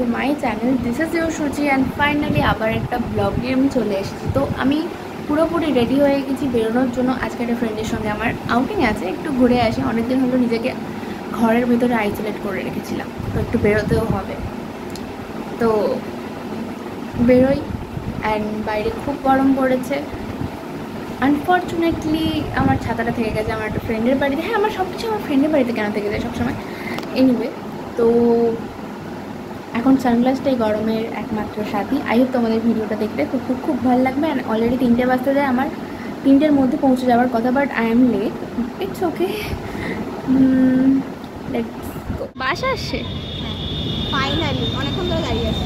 To my channel this is your Suchi and finally আবার একটা blog নিয়ে আমি চলে এসেছি। তো আমি পুরোপুরি রেডি হয়ে গেছি বেরোনোর জন্য। আজকে একটা ফ্রেন্ডের সঙ্গে আমার আউটিং আছে, একটু ঘুরে আসি। অনেকদিন হলো নিজেকে ঘরের ভেতরে আইসোলেট করে রেখেছিলাম, তো একটু বেরোতেও হবে। তো বেরোই। অ্যান্ড বাইরে খুব গরম পড়েছে। আনফর্চুনেটলি আমার ছাতাটা থেকে গেছে আমার একটা ফ্রেন্ডের বাড়িতে। হ্যাঁ, আমার সব কিছু আমার ফ্রেন্ডের বাড়িতে কেন থেকে যায় সবসময়। এনিওয়ে, তো এখন সানগ্লাসটাই গরমের একমাত্র সাথী। আই হোপ তোমাদের ভিডিওটা দেখতে খুব খুব খুব ভালো লাগবে। অ্যান্ড অলরেডি 3টে বাজতে যায়, আমার 3টের মধ্যে পৌঁছে যাওয়ার কথা, but I am late. It's okay, let's go. Bus আসছে ফাইনালি, অনেকক্ষণ ধরে দাঁড়িয়ে আছে।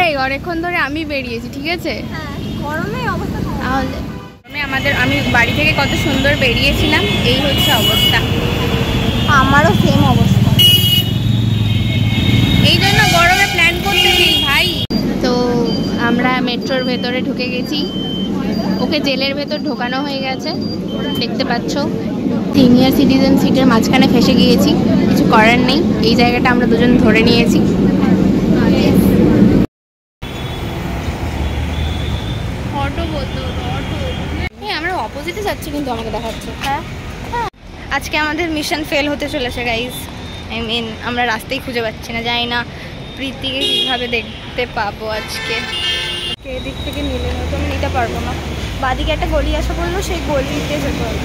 এই অনেকক্ষণ ধরে আমি বেরিয়েছি, ঠিক আছে? হ্যাঁ, গরমে অবস্থা খারাপ। তাহলে আমি বাড়ি থেকে কত সুন্দর বেরিয়েছিলাম, এই হচ্ছে অবস্থা। আমারও সেম অবস্থা। এই জন্য গরমে প্ল্যান করতে নেই ভাই। তো আমরা মেট্রোর ভেতরে ঢুকে গেছি। ওকে জেলের ভেতর ঢোকানো হয়ে গেছে, দেখতে পাচ্ছ। সিনিয়র সিটিজেন সিটের মাঝখানে ফেসে গিয়েছি, কিছু করার নেই। এই জায়গাটা আমরা দুজন ধরে নিয়েছি। অটো বলতো, অটো। হ্যাঁ, আমরা অপোজিটে যাচ্ছি কিন্তু আমাকে দেখাচ্ছে। হ্যাঁ, আজকে আমাদের মিশন ফেল হতে চলেছে গাইজ। আই মিন, আমরা রাস্তাই খুঁজে পাচ্ছি না। জানি না প্রীতিকে কীভাবে দেখতে পাবো আজকে। এদিক থেকে নিলে নয়তো আমি নিতে পারবো না। বাদিকে একটা গলি আসা বললো, সেই গলিতে যেতে হবে।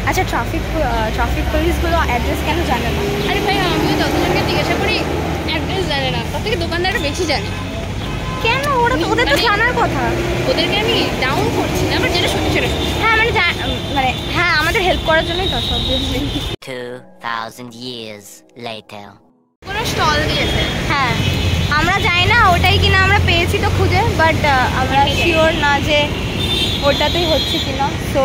আচ্ছা, ট্রাফিক পুলিশগুলো অ্যাড্রেস কেন জানে না? আরে ভাই, আমিও যতজনকে জিজ্ঞাসা করি অ্যাড্রেস জানে না, তার থেকে দোকানদারটা বেশি জানে। কেন? ওদের তো জানার কথা। ওদেরকে আমি ডাউন করছি না, আমার যেটা সত্যি সেটা। হ্যাঁ মানে হ্যাঁ, আমাদের হেল্প করার জন্যই তো সব। 2000 years later. কোনো স্টল দিয়েছে। হ্যাঁ, আমরা জানি না ওটাই কিনা, আমরা পেয়েছি তো খুঁজে, বাট আমরা শিওর না যে ওটাতেই হচ্ছে কিনা। সো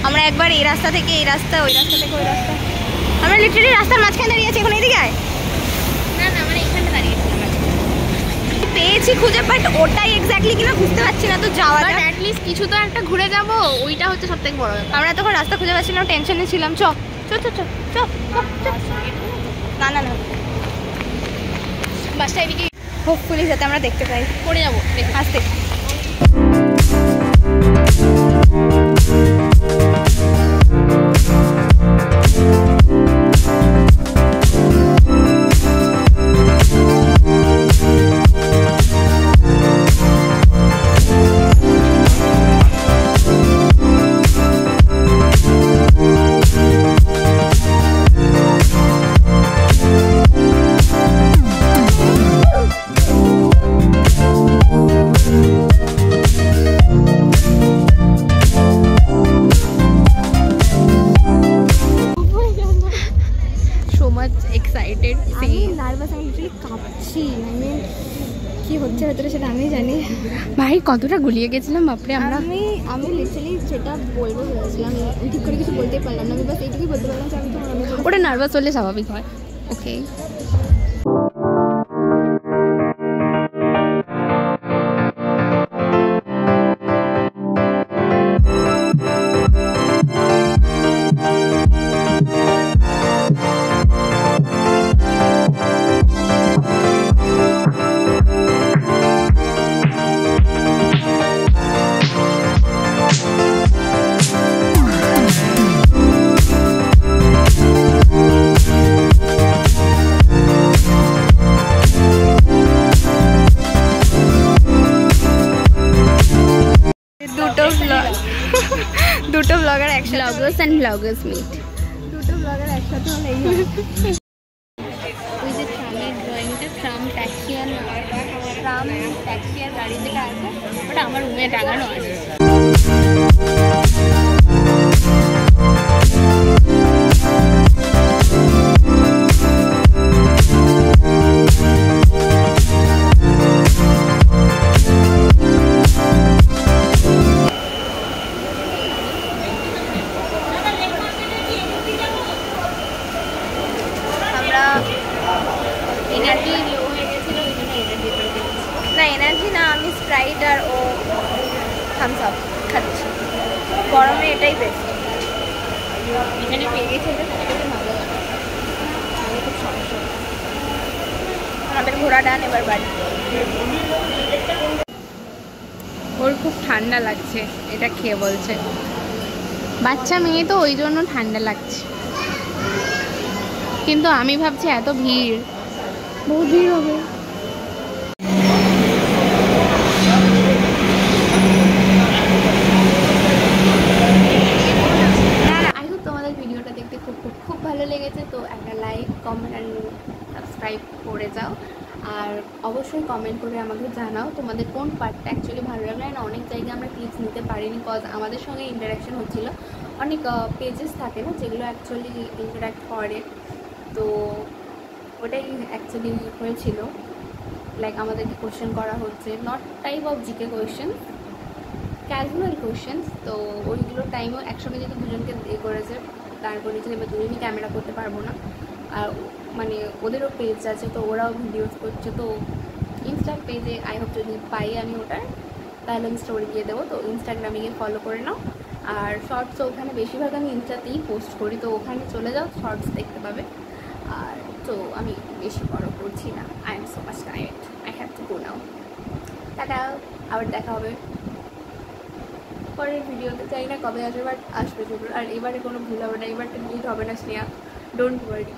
আমরা একবার এই রাস্তা থেকে এই রাস্তা, ওই রাস্তা থেকে ওই রাস্তা, আমরা লিটারালি রাস্তার মাঝখানে দাঁড়িয়ে আছি। এখন এদিকে আয়। না না, মানে এখানে দাঁড়িয়েছিলাম। পেয়েছি খুঁজে, বাট ওটাই এক্স্যাক্টলি কিনা বুঝতে পারছি না। তো যাওয়া বাট যাক, অ্যাটলিস্ট কিছু তো একটা ঘুরে যাব, ওইটা হচ্ছে সবথেকে বড় ব্যাপার। আমরা তখন রাস্তা খুঁজে পাচ্ছি না, টেনশনে ছিলাম। চ চ চ চ চ চ। না না না, বাসটা এদিকে হোপফুলি যাতে আমরা দেখতে পাই। পড়ে যাবো আসতে। এক্সাইটেড, আমি নার্ভাস, আমি লিটারালি কাঁপছি। আমি কি হচ্ছে ভেতরে সেটা আমি জানি। ভাই কতটা গুলিয়ে গেছিলাম বাপরে আমরা। আমি লিটারালি যেটা বলবো ভেবেছিলাম, আমি ঠিক করে কিছু বলতেই পারলাম না। আমি বাস এইটুকুই বলতে পারলাম যে আমি তোমার অনেক ওটা নার্ভাস হলে স্বাভাবিক হয়। ওকে, দুটো ব্লগার একসাথে, ব্লগার্স অ্যান্ড ব্লগার্স মিট। দুটো ব্লগার একসাথে হলে এই ওই যে ট্রামের ড্রয়িংটা, ট্রাম ট্যাক্সিয়ার গাড়ি যেটা আছে, ওটা আমার রুমে টাঙানো আছে। এনার্জি লো হয়ে গেছিলো, না এনার্জি না, আমি স্প্রাইট আর ও থামস আপ খাচ্ছি। গরমে এটাই বেস্ট। এখানে পেয়ে গেছে, আমাদের ঘোরা ডান, এবার বাড়ি। ওর খুব ঠান্ডা লাগছে, এটা খেয়ে বলছে। বাচ্চা মেয়ে তো ওই জন্য ঠান্ডা লাগছে, কিন্তু আমি ভাবছি এত ভিড়, বহুত ভিড় হবে। আই হোপ তোমাদের ভিডিওটা দেখতে খুব খুব খুব ভালো লেগেছে। তো একটা লাইক, কমেন্ট অ্যান্ড সাবস্ক্রাইব করে যাও। আর অবশ্যই কমেন্ট করে আমাকে জানাও তোমাদের কোন পার্টটা অ্যাকচুয়ালি ভালো লাগলো। না অনেক জায়গায় আমরা ক্লিপস নিতে পারিনি, কজ আমাদের সঙ্গে ইন্টারাকশন হচ্ছিলো। অনেক পেজেস থাকে না যেগুলো অ্যাকচুয়ালি ইন্টারাক্ট করে, তো ওটাই অ্যাকচুয়ালি হয়েছিল। লাইক আমাদেরকে কোয়েশ্চেন করা হচ্ছে, not type of GK question, casual questions. তো ওইগুলো টাইমও একসঙ্গে যেহেতু দুজনকে করেছে, তারপরে যে এবার দুজনই ক্যামেরা করতে পারবো না। আর মানে ওদেরও পেজ আছে, তো ওরাও ভিডিওস করছে। তো ইনস্টা পেজে আই হোপ যদি পাই আমি ওটার, তাহলে আমি স্টোরি দিয়ে দেবো। তো ইনস্টাগ্রামে গিয়ে ফলো করে নাও। আর শর্টসও ওখানে বেশিরভাগ আমি ইনস্টাতেই পোস্ট করি, তো ওখানে চলে যাও, শর্টস দেখতে পাবে। আর তো আমি বেশি বড় করছি না, I am so much tired, I have to go now. Tata, আবার দেখা হবে পরের ভিডিওতে। চাই না কবে আসবে, বাট আসবে জরুর। আর এবারে কোনো ভুল হবে না, এবারটা ডিলিট হবে না স্নেহা, ডোন্ট ওয়ারি।